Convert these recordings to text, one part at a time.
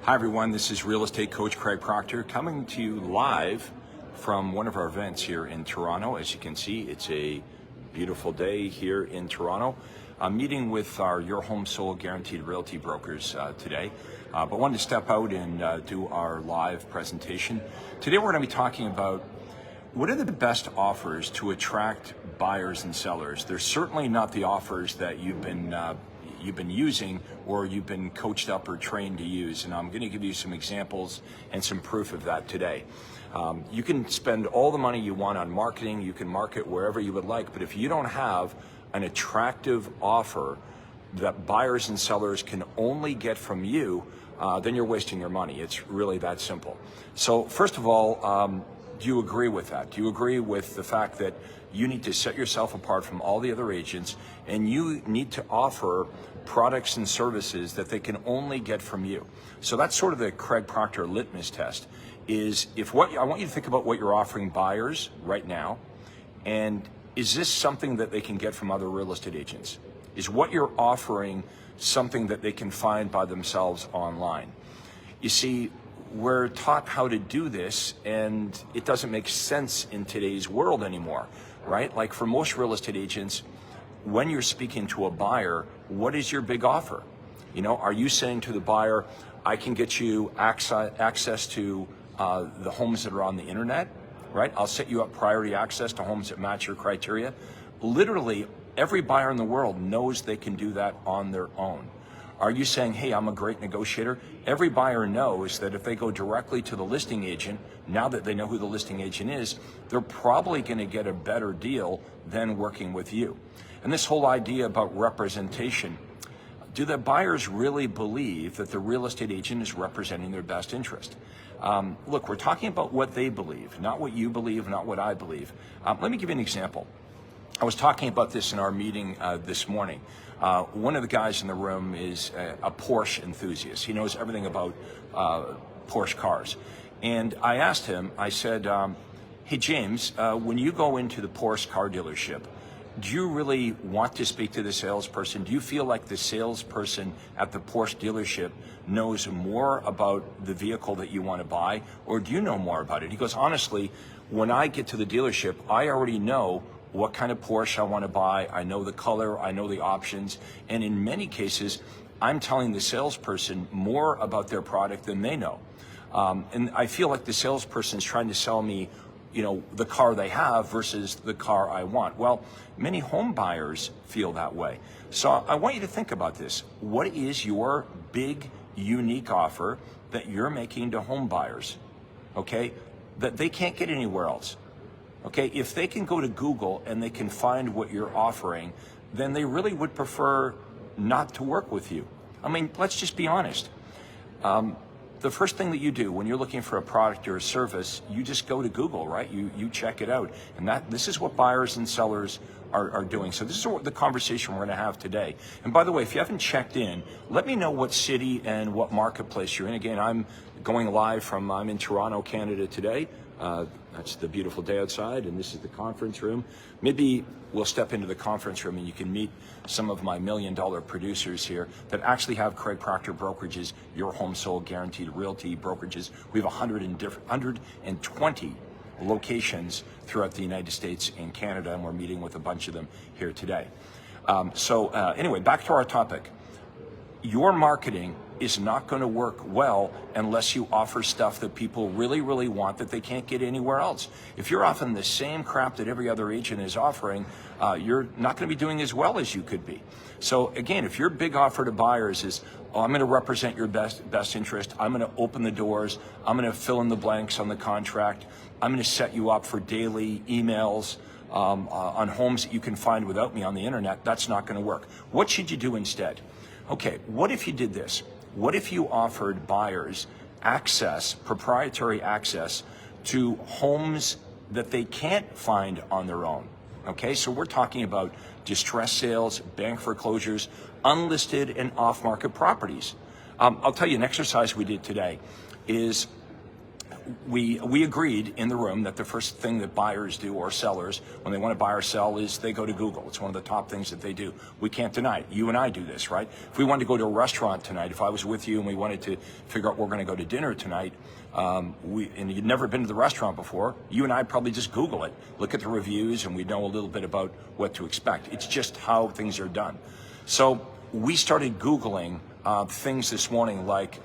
Hi everyone, this is real estate coach Craig Proctor coming to you live from one of our events here in Toronto. As you can see, it's a beautiful day here in Toronto. I'm meeting with our Your Home Sold Guaranteed Realty brokers today, but wanted to step out and do our live presentation. Today we're going to be talking about what are the best offers to attract buyers and sellers. They're certainly not the offers that you've been using or you've been coached up or trained to use, and I'm going to give you some examples and some proof of that today. You can spend all the money you want on marketing, you can market wherever you would like, but if you don't have an attractive offer that buyers and sellers can only get from you, then you're wasting your money. It's really that simple. So first of all, do you agree with that? Do you agree with the fact that you need to set yourself apart from all the other agents and you need to offer products and services that they can only get from you? So that's sort of the Craig Proctor litmus test. I want you to think about what you're offering buyers right now, and is this something that they can get from other real estate agents? Is what you're offering something that they can find by themselves online? You see, we're taught how to do this, and it doesn't make sense in today's world anymore, right? Like for most real estate agents, when you're speaking to a buyer, what is your big offer? You know, are you saying to the buyer, I can get you access to the homes that are on the internet, right? I'll set you up priority access to homes that match your criteria. Literally, every buyer in the world knows they can do that on their own. Are you saying, hey, I'm a great negotiator? Every buyer knows that if they go directly to the listing agent, now that they know who the listing agent is, they're probably going to get a better deal than working with you. And this whole idea about representation, do the buyers really believe that the real estate agent is representing their best interest? Look, we're talking about what they believe, not what you believe, not what I believe. Let me give you an example. I was talking about this in our meeting this morning. One of the guys in the room is a Porsche enthusiast. He knows everything about Porsche cars. And I asked him, I said, hey James, when you go into the Porsche car dealership, do you really want to speak to the salesperson? Do you feel like the salesperson at the Porsche dealership knows more about the vehicle that you want to buy, or do you know more about it? He goes, honestly, when I get to the dealership, I already know what kind of Porsche I want to buy. I know the color, I know the options, and in many cases, I'm telling the salesperson more about their product than they know. And I feel like the salesperson is trying to sell me, you know, the car they have versus the car I want. Well, many home buyers feel that way. So I want you to think about this. What is your big, unique offer that you're making to home buyers, okay, that they can't get anywhere else? Okay, if they can go to Google and they can find what you're offering, then they really would prefer not to work with you. I mean, let's just be honest. The first thing that you do when you're looking for a product or a service, you just go to Google, right? You check it out. And this is what buyers and sellers are doing. So this is the conversation we're going to have today. And by the way, if you haven't checked in, let me know what city and what marketplace you're in. Again, I'm in Toronto, Canada today. That's the beautiful day outside, and this is the conference room. Maybe we'll step into the conference room and you can meet some of my $1 million producers here that actually have Craig Proctor brokerages, Your Home Sold Guaranteed Realty brokerages. We have 120 locations throughout the United States and Canada, and we're meeting with a bunch of them here today. Anyway, back to our topic. Your marketing is not going to work well unless you offer stuff that people really, really want that they can't get anywhere else. If you're offering the same crap that every other agent is offering, you're not going to be doing as well as you could be. So again, if your big offer to buyers is, oh, I'm going to represent your best interest, I'm going to open the doors, I'm going to fill in the blanks on the contract, I'm going to set you up for daily emails on homes that you can find without me on the internet, that's not going to work. What should you do instead? Okay, what if you did this? What if you offered buyers proprietary access to homes that they can't find on their own? Okay, so we're talking about distressed sales, bank foreclosures, unlisted and off-market properties. I'll tell you an exercise we did today is we agreed in the room that the first thing that buyers do, or sellers, when they want to buy or sell, is they go to Google. It's one of the top things that they do. We can't deny it. You and I do this, right? If we wanted to go to a restaurant tonight, if I was with you and we wanted to figure out where we're going to go to dinner tonight, and you'd never been to the restaurant before, you and I probably just Google it, look at the reviews, and we know a little bit about what to expect. It's just how things are done. So we started Googling things this morning like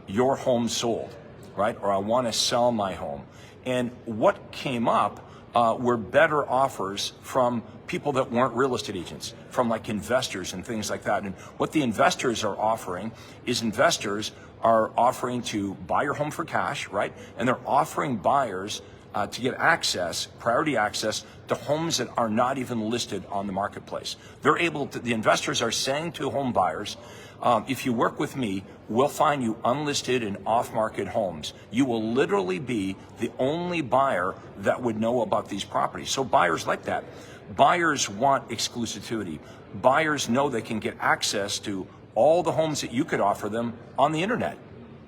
your home sold, right? Or I want to sell my home. And what came up were better offers from people that weren't real estate agents, from like investors and things like that. And what the investors are offering is investors are offering to buy your home for cash, right? And they're offering buyers to get access, priority access, to homes that are not even listed on the marketplace. They're able to, the investors are saying to home buyers, if you work with me, we'll find you unlisted and off-market homes. You will literally be the only buyer that would know about these properties. So buyers like that. Buyers want exclusivity. Buyers know they can get access to all the homes that you could offer them on the internet,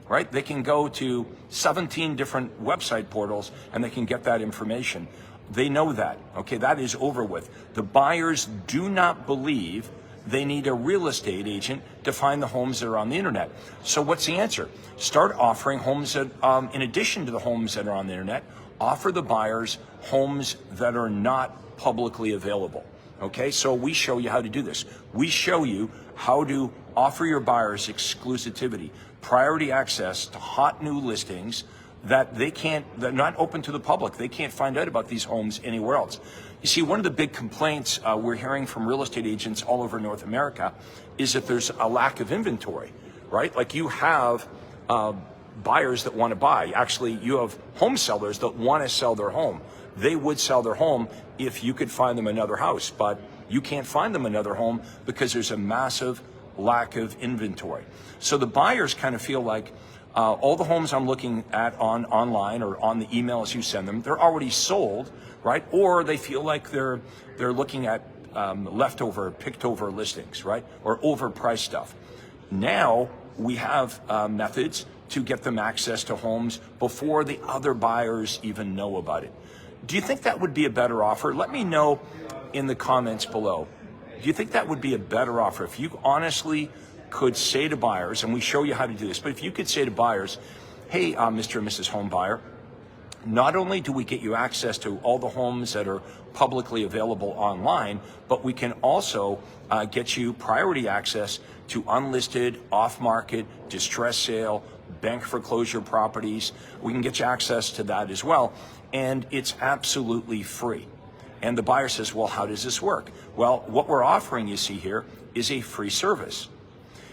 right? They can go to 17 different website portals and they can get that information. They know that, okay? That is over with. The buyers do not believe they need a real estate agent to find the homes that are on the internet. So what's the answer? Start offering homes that, in addition to the homes that are on the internet, offer the buyers homes that are not publicly available. Okay, so we show you how to do this. We show you how to offer your buyers exclusivity, priority access to hot new listings that they're not open to the public. They can't find out about these homes anywhere else. You see, one of the big complaints we're hearing from real estate agents all over North America is that there's a lack of inventory, right? Like you have buyers that want to buy. Actually, you have home sellers that want to sell their home. They would sell their home if you could find them another house, but you can't find them another home because there's a massive lack of inventory. So the buyers kind of feel like all the homes I'm looking at online or on the emails you send them, they're already sold, right? Or they feel like they're looking at leftover, picked over listings, right? Or overpriced stuff. Now we have methods to get them access to homes before the other buyers even know about it. Do you think that would be a better offer? Let me know in the comments below. Do you think that would be a better offer? If you honestly could say to buyers, and we show you how to do this, but if you could say to buyers, hey, Mr. and Mrs. Home Buyer, not only do we get you access to all the homes that are publicly available online, but we can also get you priority access to unlisted, off-market, distress sale, bank foreclosure properties. We can get you access to that as well, and it's absolutely free. And the buyer says, well, how does this work? Well, what we're offering, you see here, is a free service.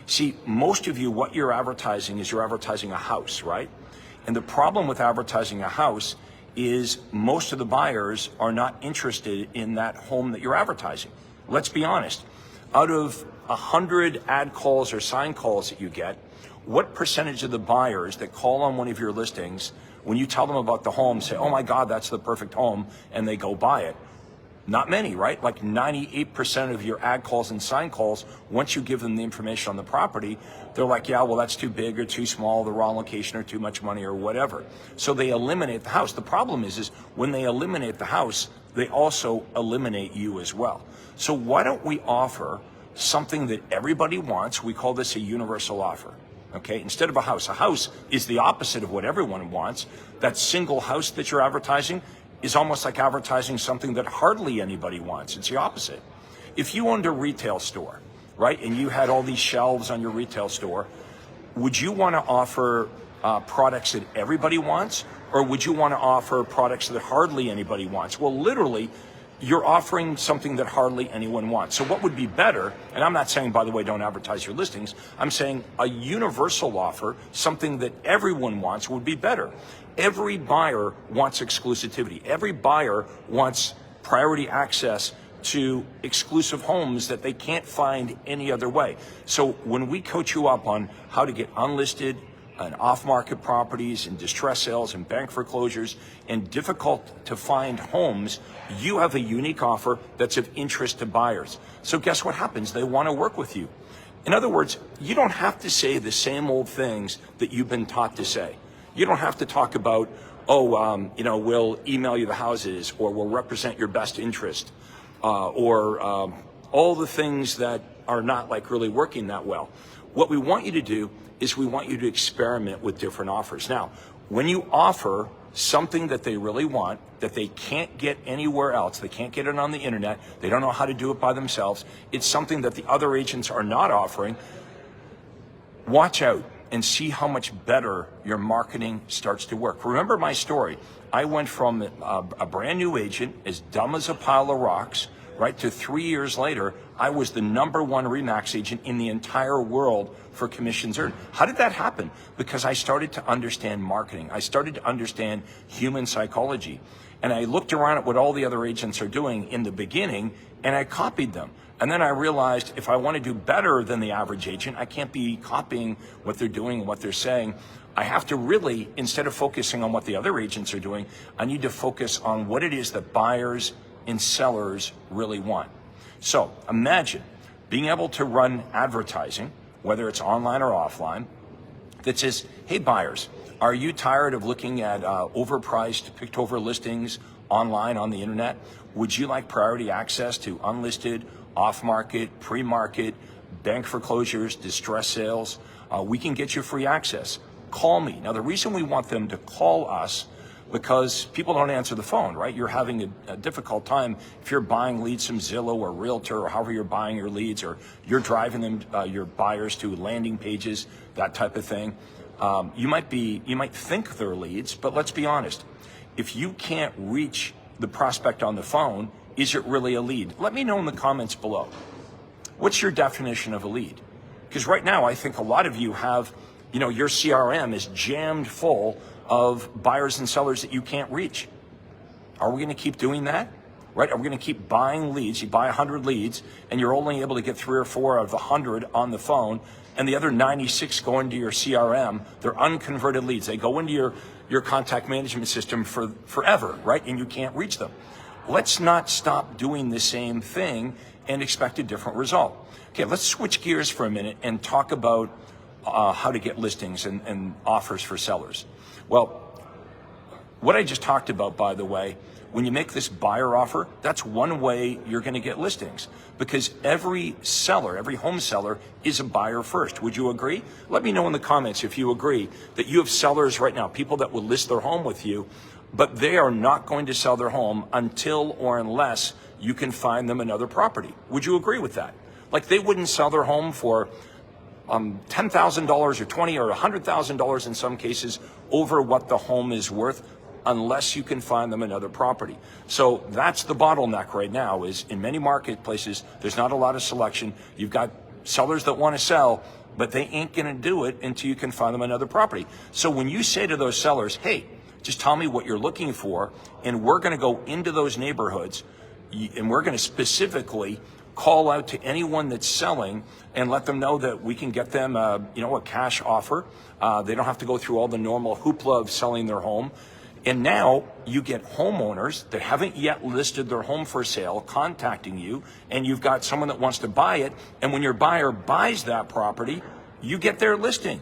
See, most of you, what you're advertising is you're advertising a house, right? And the problem with advertising a house is most of the buyers are not interested in that home that you're advertising. Let's be honest. Out of 100 ad calls or sign calls that you get, what percentage of the buyers that call on one of your listings, when you tell them about the home, say, oh my God, that's the perfect home, and they go buy it? Not many, right? Like 98% of your ad calls and sign calls, once you give them the information on the property, they're like, yeah, well, that's too big or too small, the wrong location or too much money or whatever. So they eliminate the house. The problem is when they eliminate the house, they also eliminate you as well. So why don't we offer something that everybody wants? We call this a universal offer. Okay, instead of a house is the opposite of what everyone wants. That single house that you're advertising is almost like advertising something that hardly anybody wants. It's the opposite. If you owned a retail store, right, and you had all these shelves on your retail store, would you want to offer products that everybody wants, or would you want to offer products that hardly anybody wants? Well, literally, you're offering something that hardly anyone wants. So what would be better, and I'm not saying, by the way, don't advertise your listings, I'm saying a universal offer, something that everyone wants, would be better. Every buyer wants exclusivity. Every buyer wants priority access to exclusive homes that they can't find any other way. So when we coach you up on how to get unlisted and off-market properties and distress sales and bank foreclosures and difficult to find homes, you have a unique offer that's of interest to buyers. So guess what happens? They want to work with you. In other words, you don't have to say the same old things that you've been taught to say. You don't have to talk about, oh, we'll email you the houses, or we'll represent your best interest, or all the things that are not like really working that well. What we want you to do is we want you to experiment with different offers. Now, when you offer something that they really want, that they can't get anywhere else, they can't get it on the internet, they don't know how to do it by themselves, it's something that the other agents are not offering, watch out and see how much better your marketing starts to work. Remember my story. I went from a brand new agent, as dumb as a pile of rocks, right, to 3 years later, I was the #1 RE/MAX agent in the entire world for commissions earned. How did that happen? Because I started to understand marketing. I started to understand human psychology. And I looked around at what all the other agents are doing in the beginning, and I copied them. And then I realized if I want to do better than the average agent, I can't be copying what they're doing and what they're saying. I have to really, instead of focusing on what the other agents are doing, I need to focus on what it is that buyers and sellers really want. So imagine being able to run advertising, whether it's online or offline, that says, hey buyers, are you tired of looking at overpriced, picked over listings online on the internet? Would you like priority access to unlisted, off-market, pre-market, bank foreclosures, distress sales? We can get you free access. Call me. Now the reason we want them to call us, because people don't answer the phone, right? You're having a difficult time if you're buying leads from Zillow or Realtor, or however you're buying your leads, or you're driving them, your buyers to landing pages, that type of thing. You might think they're leads, but let's be honest. If you can't reach the prospect on the phone, is it really a lead? Let me know in the comments below. What's your definition of a lead? Because right now, I think a lot of you have, your CRM is jammed full of buyers and sellers that you can't reach. Are we going to keep doing that? Right? Are we going to keep buying leads? You buy 100 leads and you're only able to get 3 or 4 of the 100 on the phone, and the other 96 go into your CRM. They're unconverted leads. They go into your contact management system for forever, right? And you can't reach them. Let's not stop doing the same thing and expect a different result. Okay, let's switch gears for a minute and talk about how to get listings and offers for sellers. Well, what I just talked about, by the way, when you make this buyer offer, that's one way you're going to get listings, because every seller, every home seller is a buyer first. Would you agree? Let me know in the comments if you agree that you have sellers right now, people that will list their home with you, but they are not going to sell their home until or unless you can find them another property. Would you agree with that? Like, they wouldn't sell their home for $10,000 or $20,000 or $100,000 in some cases over what the home is worth, unless you can find them another property. So that's the bottleneck right now, is in many marketplaces, there's not a lot of selection. You've got sellers that want to sell, but they ain't going to do it until you can find them another property. So when you say to those sellers, hey, just tell me what you're looking for, and we're going to go into those neighborhoods, and we're going to specifically call out to anyone that's selling and let them know that we can get them a cash offer. They don't have to go through all the normal hoopla of selling their home. And now you get homeowners that haven't yet listed their home for sale contacting you, and you've got someone that wants to buy it. And when your buyer buys that property, you get their listing.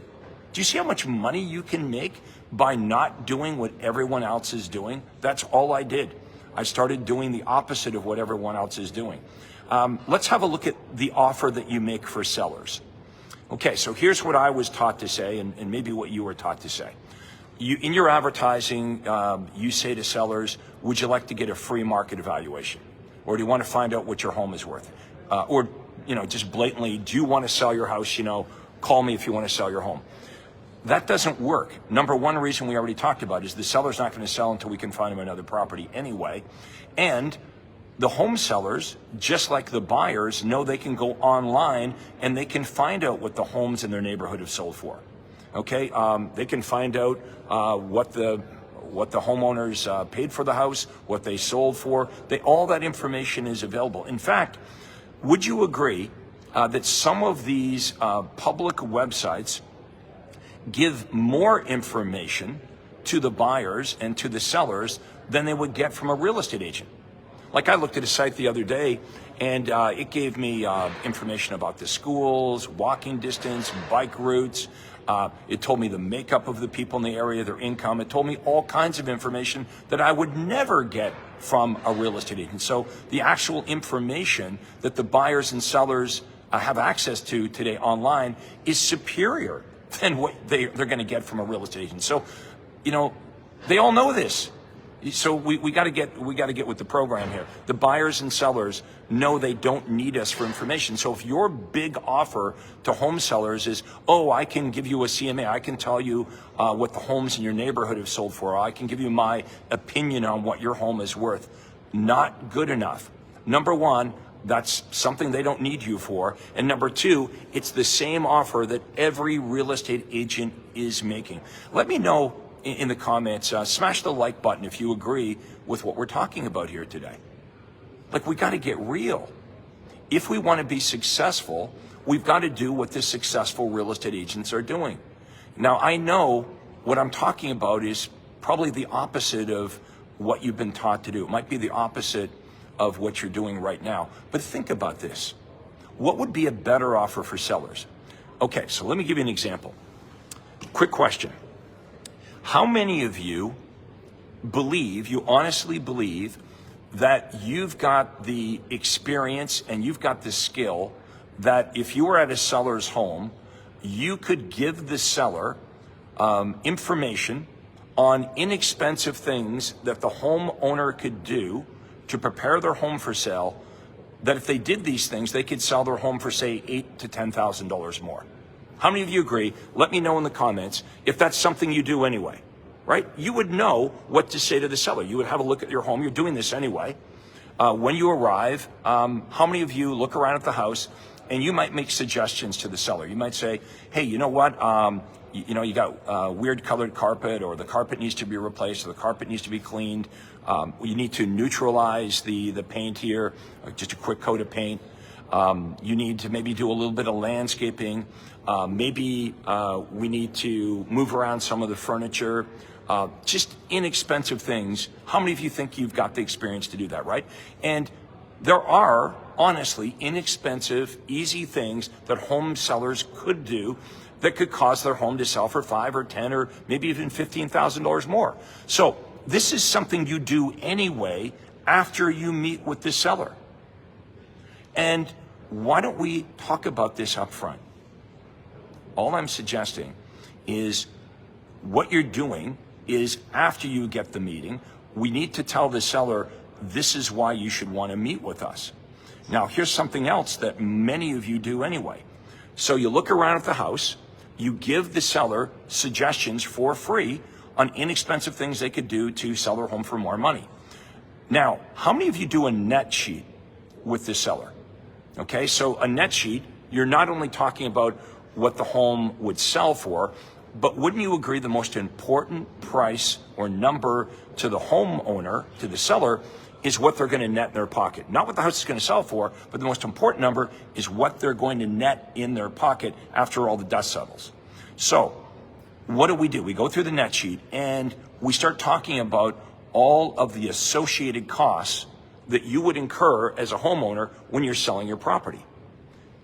Do you see how much money you can make by not doing what everyone else is doing? That's all I did. I started doing the opposite of what everyone else is doing. Let's have a look at the offer that you make for sellers. Okay, so here's what I was taught to say, and maybe what you were taught to say. In your advertising, you say to sellers, would you like to get a free market evaluation? Or do you want to find out what your home is worth? Or just blatantly, do you want to sell your house? Call me if you want to sell your home. That doesn't work. Number one reason we already talked about is the seller's not going to sell until we can find him another property anyway. And the home sellers, just like the buyers, know they can go online and they can find out what the homes in their neighborhood have sold for. Okay, they can find out what the homeowners paid for the house, what they sold for. All that information is available. In fact, would you agree that some of these public websites give more information to the buyers and to the sellers than they would get from a real estate agent? Like I looked at a site the other day, and it gave me information about the schools, walking distance, bike routes. It told me the makeup of the people in the area, their income. It told me all kinds of information that I would never get from a real estate agent. So the actual information that the buyers and sellers have access to today online is superior than what they're going to get from a real estate agent. So, they all know this. So we got to get with the program here. The buyers and sellers know they don't need us for information. So if your big offer to home sellers is, oh, I can give you a CMA, I can tell you what the homes in your neighborhood have sold for, I can give you my opinion on what your home is worth, not good enough. Number one, that's something they don't need you for. And number two, it's the same offer that every real estate agent is making. Let me know in the comments, smash the like button if you agree with what we're talking about here today. Like, we got to get real. If we want to be successful, we've got to do what the successful real estate agents are doing. Now, I know what I'm talking about is probably the opposite of what you've been taught to do. It might be the opposite of what you're doing right now. But think about this. What would be a better offer for sellers? Okay, so let me give you an example. Quick question. How many of you honestly believe that you've got the experience and you've got the skill that if you were at a seller's home, you could give the seller information on inexpensive things that the homeowner could do to prepare their home for sale, that if they did these things, they could sell their home for, say, $8,000 to $10,000 more? How many of you agree? Let me know in the comments if that's something you do anyway, right? You would know what to say to the seller. You would have a look at your home. You're doing this anyway. When you arrive, how many of you look around at the house and you might make suggestions to the seller? You might say, hey, you know what? You got weird colored carpet, or the carpet needs to be replaced, or the carpet needs to be cleaned. You need to neutralize the paint here, just a quick coat of paint. You need to maybe do a little bit of landscaping. Maybe we need to move around some of the furniture. Just inexpensive things. How many of you think you've got the experience to do that, right? And there are, honestly, inexpensive, easy things that home sellers could do that could cause their home to sell for $5,000 or $10,000 or maybe even $15,000 more. So this is something you do anyway after you meet with the seller. And why don't we talk about this up front? All I'm suggesting is what you're doing is after you get the meeting, we need to tell the seller, this is why you should want to meet with us. Now, here's something else that many of you do anyway. So you look around at the house, you give the seller suggestions for free on inexpensive things they could do to sell their home for more money. Now, how many of you do a net sheet with the seller? Okay, so a net sheet, you're not only talking about what the home would sell for, but wouldn't you agree the most important price or number to the homeowner, to the seller, is what they're going to net in their pocket? Not what the house is going to sell for, but the most important number is what they're going to net in their pocket after all the dust settles. So what do? We go through the net sheet and we start talking about all of the associated costs that you would incur as a homeowner when you're selling your property.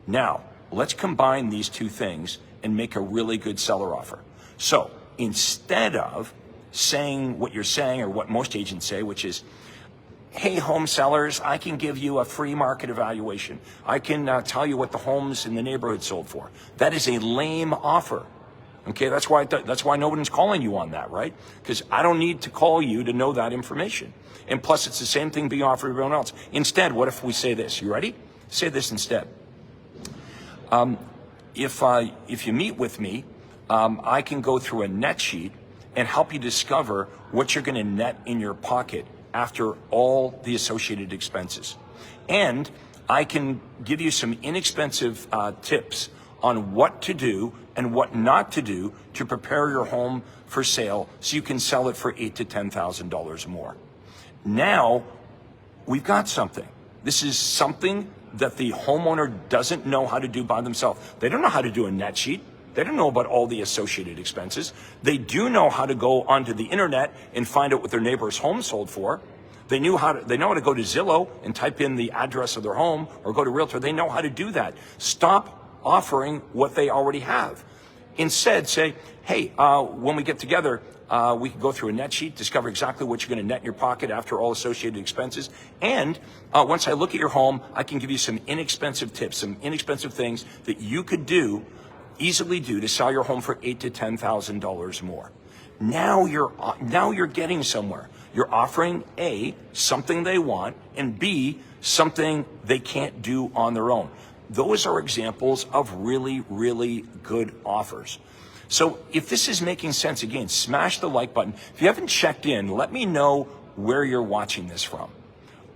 Now, let's combine these two things and make a really good seller offer. So instead of saying what you're saying, or what most agents say, which is, hey, home sellers, I can give you a free market evaluation. I can tell you what the homes in the neighborhood sold for. That is a lame offer. Okay, that's why no one's calling you on that, right? Because I don't need to call you to know that information. And plus, it's the same thing being offered to everyone else. Instead, what if we say this? You ready? Say this instead. If you meet with me, I can go through a net sheet and help you discover what you're going to net in your pocket after all the associated expenses. And I can give you some inexpensive tips on what to do and what not to do to prepare your home for sale so you can sell it for $8,000 to $10,000 more. Now, we've got something. This is something that the homeowner doesn't know how to do by themselves. They don't know how to do a net sheet. They don't know about all the associated expenses. They do know how to go onto the internet and find out what their neighbor's home sold for. They know how to go to Zillow and type in the address of their home or go to Realtor. They know how to do that. Stop offering what they already have. Instead, say, hey, when we get together, we can go through a net sheet, discover exactly what you're going to net in your pocket after all associated expenses. And once I look at your home, I can give you some inexpensive tips, some inexpensive things that you could easily do to sell your home for $8,000 to $10,000 more. Now you're getting somewhere. You're offering A, something they want, and B, something they can't do on their own. Those are examples of really, really good offers. So if this is making sense, again, smash the like button. If you haven't checked in, let me know where you're watching this from.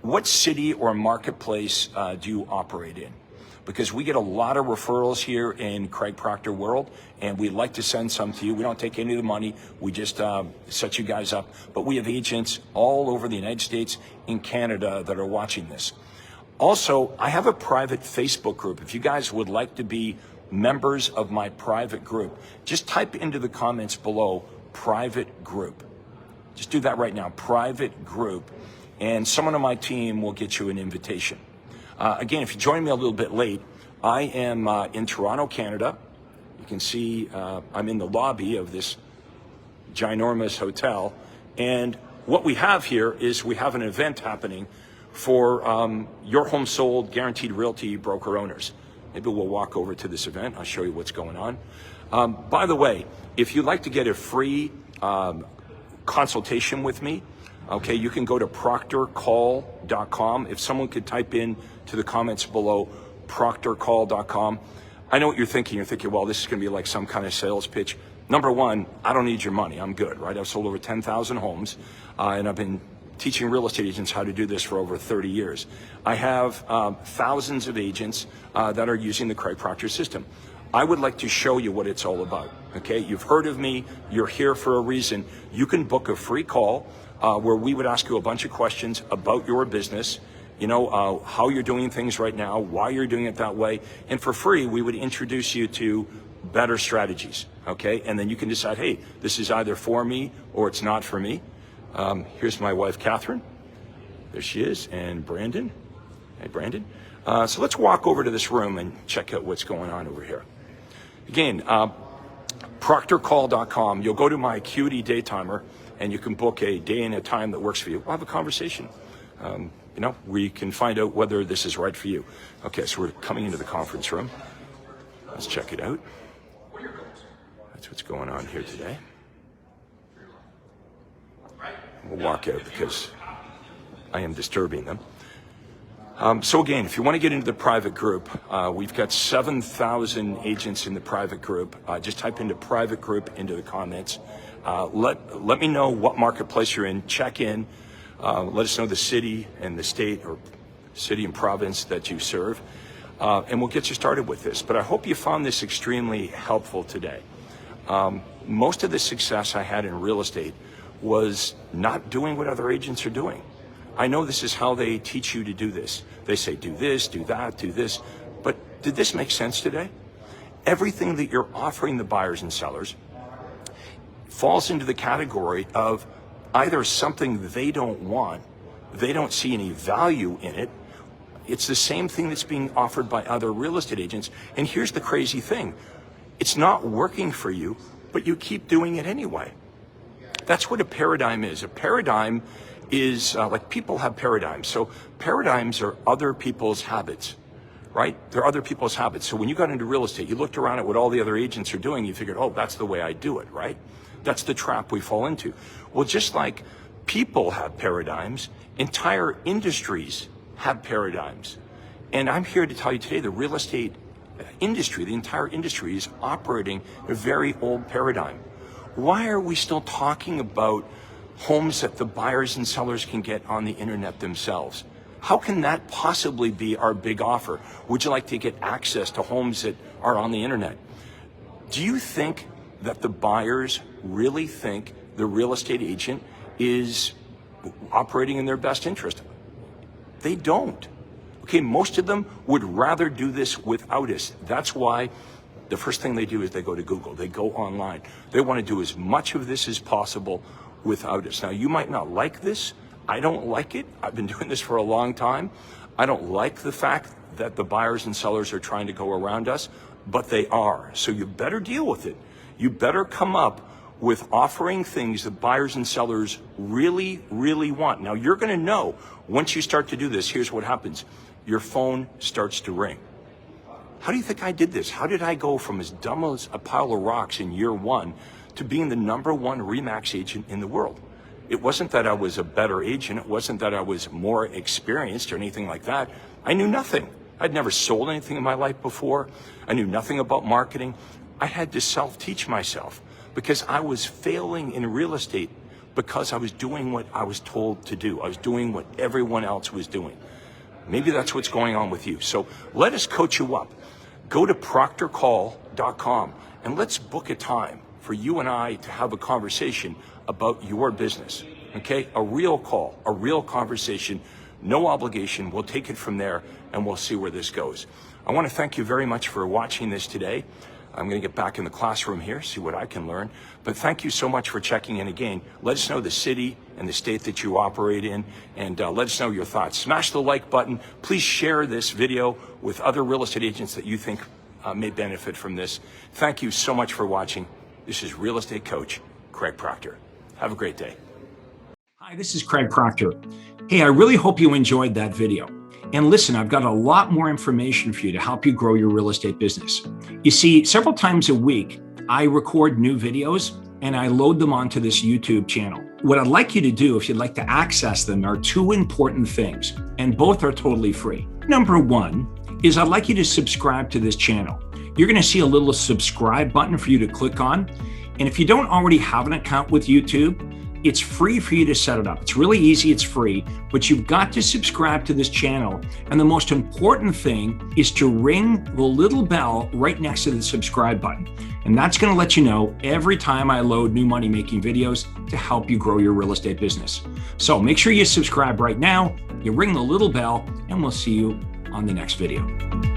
What city or marketplace do you operate in? Because we get a lot of referrals here in Craig Proctor world, and we'd like to send some to you. We don't take any of the money. We just set you guys up. But we have agents all over the United States and Canada that are watching this. Also, I have a private Facebook group. If you guys would like to be members of my private group, just type into the comments below, private group. Just do that right now, private group, and someone on my team will get you an invitation. Again, if you join me a little bit late, I am in Toronto, Canada. You can see I'm in the lobby of this ginormous hotel. And what we have here is we have an event happening for your home sold guaranteed realty broker owners. Maybe we'll walk over to this event. I'll show you what's going on. By the way, if you'd like to get a free consultation with me, okay, you can go to proctorcall.com. If someone could type in to the comments below, proctorcall.com. I know what you're thinking. You're thinking, well, this is going to be like some kind of sales pitch. Number one, I don't need your money. I'm good, right? I've sold over 10,000 homes, and I've been teaching real estate agents how to do this for over 30 years. I have thousands of agents that are using the Craig Proctor system. I would like to show you what it's all about, okay? You've heard of me. You're here for a reason. You can book a free call where we would ask you a bunch of questions about your business, how you're doing things right now, why you're doing it that way. And for free, we would introduce you to better strategies, okay? And then you can decide, hey, this is either for me or it's not for me. Here's my wife, Catherine. There she is, and Brandon. Hey, Brandon. So let's walk over to this room and check out what's going on over here. Again, proctorcall.com. You'll go to my Acuity day timer, and you can book a day and a time that works for you. We'll have a conversation. We can find out whether this is right for you. Okay, so we're coming into the conference room. Let's check it out. That's what's going on here today. We'll walk out because I am disturbing them. So again, if you want to get into the private group, we've got 7,000 agents in the private group. Just type into private group into the comments. Let me know what marketplace you're in. Check in. Let us know the city and the state or city and province that you serve. And we'll get you started with this. But I hope you found this extremely helpful today. Most of the success I had in real estate was not doing what other agents are doing. I know this is how they teach you to do this. They say, do this, do that, do this. But did this make sense today? Everything that you're offering the buyers and sellers falls into the category of either something they don't want, they don't see any value in it. It's the same thing that's being offered by other real estate agents. And here's the crazy thing. It's not working for you, but you keep doing it anyway. That's what a paradigm is. A paradigm is like people have paradigms. So paradigms are other people's habits, right? They're other people's habits. So when you got into real estate, you looked around at what all the other agents are doing. You figured, oh, that's the way I do it, right? That's the trap we fall into. Well, just like people have paradigms, entire industries have paradigms. And I'm here to tell you today, the real estate industry, the entire industry is operating a very old paradigm. Why are we still talking about homes that the buyers and sellers can get on the internet themselves? How can that possibly be our big offer? Would you like to get access to homes that are on the internet? Do you think that the buyers really think the real estate agent is operating in their best interest? They don't. Okay, most of them would rather do this without us. That's why the first thing they do is they go to Google, they go online. They want to do as much of this as possible without us. Now, you might not like this. I don't like it. I've been doing this for a long time. I don't like the fact that the buyers and sellers are trying to go around us, but they are. So you better deal with it. You better come up with offering things that buyers and sellers really, really want. Now, you're going to know once you start to do this, here's what happens. Your phone starts to ring. How do you think I did this? How did I go from as dumb as a pile of rocks in year one to being the #1 RE/MAX agent in the world? It wasn't that I was a better agent. It wasn't that I was more experienced or anything like that. I knew nothing. I'd never sold anything in my life before. I knew nothing about marketing. I had to self-teach myself because I was failing in real estate because I was doing what I was told to do. I was doing what everyone else was doing. Maybe that's what's going on with you. So let us coach you up. Go to proctorcall.com and let's book a time for you and I to have a conversation about your business. Okay? A real call, a real conversation, no obligation. We'll take it from there and we'll see where this goes. I want to thank you very much for watching this today. I'm going to get back in the classroom here, see what I can learn. But thank you so much for checking in again. Let us know the city and the state that you operate in, and let us know your thoughts. Smash the like button. Please share this video with other real estate agents that you think may benefit from this. Thank you so much for watching. This is Real Estate Coach Craig Proctor. Have a great day. Hi, this is Craig Proctor. Hey, I really hope you enjoyed that video. And listen, I've got a lot more information for you to help you grow your real estate business. You see, several times a week, I record new videos and I load them onto this YouTube channel. What I'd like you to do, if you'd like to access them, are two important things, and both are totally free. Number one is I'd like you to subscribe to this channel. You're going to see a little subscribe button for you to click on. And if you don't already have an account with YouTube, it's free for you to set it up. It's really easy, it's free, but you've got to subscribe to this channel. And the most important thing is to ring the little bell right next to the subscribe button. And that's gonna let you know every time I load new money-making videos to help you grow your real estate business. So make sure you subscribe right now, you ring the little bell, and we'll see you on the next video.